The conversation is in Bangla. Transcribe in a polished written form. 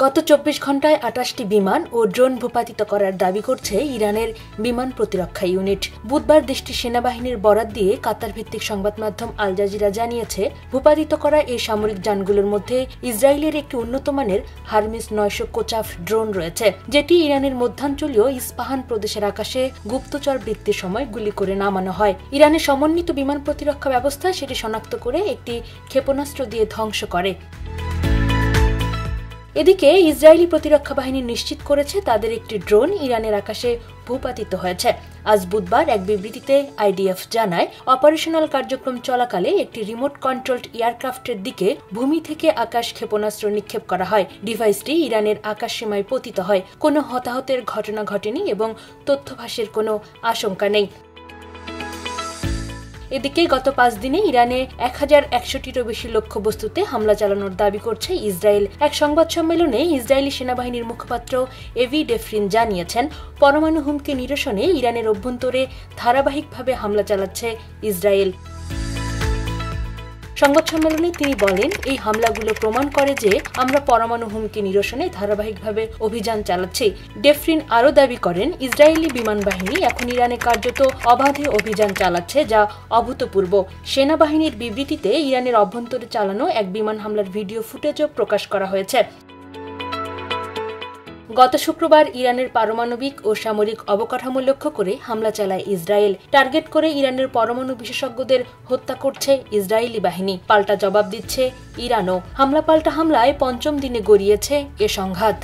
গত ২৪ ঘণ্টায় ২৮টি বিমান ও ড্রোন ভূপাতিত করার দাবি করছে ইরানের বিমান প্রতিরক্ষা ইউনিট। বুধবার দেশটির সেনাবাহিনীর বরাত দিয়ে কাতার ভিত্তিক সংবাদ মাধ্যম আল জাজিরা জানিয়েছে, ভূপাতিত করা এই সামরিক যানগুলোর মধ্যে ইসরায়েলের একটি উন্নত মানের হারমিস ৯০০ কোচাফ ড্রোন রয়েছে, যেটি ইরানের মধ্যাঞ্চলীয় ইস্পাহান প্রদেশের আকাশে গুপ্তচর বৃত্তির সময় গুলি করে নামানো হয়। ইরানের সমন্বিত বিমান প্রতিরক্ষা ব্যবস্থা সেটি শনাক্ত করে একটি ক্ষেপণাস্ত্র দিয়ে ধ্বংস করে। এদিকে ইসরায়েলি প্রতিরক্ষা বাহিনী নিশ্চিত করেছে তাদের একটি ড্রোন ইরানের আকাশে ভূপাতিত হয়েছে। আজ বুধবার এক বিবৃতিতে আইডিএফ জানায়, অপারেশনাল কার্যক্রম চলাকালে একটি রিমোট কন্ট্রোলড এয়ারক্রাফটের দিকে ভূমি থেকে আকাশ ক্ষেপণাস্ত্র নিক্ষেপ করা হয়। ডিভাইসটি ইরানের আকাশসীমায় পতিত হয়। কোনো হতাহতের ঘটনা ঘটেনি এবং তথ্যভাসের কোনো আশঙ্কা নেই। এদিকে গত ৫ দিনে ইরানে ১,১০০টিরও বেশি লক্ষ্যবস্তুতে হামলা চালানোর দাবি করছে ইসরায়েল। এক সংবাদ সম্মেলনে ইসরায়েলি সেনাবাহিনীর মুখপাত্র এভি ডেফরিন জানিয়েছেন, পরমাণু হুমকি নিরসনে ইরানের অভ্যন্তরে ধারাবাহিকভাবে হামলা চালাচ্ছে ইসরায়েল। সংবাদ সম্মেলনে তিনি বলেন, এই হামলাগুলো প্রমাণ করে যে আমরা পরমাণু হুমকি নিরসনে ধারাবাহিকভাবে অভিযান চালাচ্ছি। ডেফরিন আরও দাবি করেন, ইসরায়েলি বিমান বাহিনী এখন ইরানে কার্যত অবাধে অভিযান চালাচ্ছে, যা অভূতপূর্ব। সেনাবাহিনীর বিবৃতিতে ইরানের অভ্যন্তরে চালানো এক বিমান হামলার ভিডিও ফুটেজও প্রকাশ করা হয়েছে। গত শুক্রবার ইরানের পারমাণবিক ও সামরিক অবকাঠামো লক্ষ্য করে হামলা চালায় ইসরায়েল। টার্গেট করে ইরানের পরমাণু বিশেষজ্ঞদের হত্যা করছে ইসরায়েলি বাহিনী। পাল্টা জবাব দিচ্ছে ইরানও। হামলায় পঞ্চম দিনে গড়িয়েছে এ সংঘাত।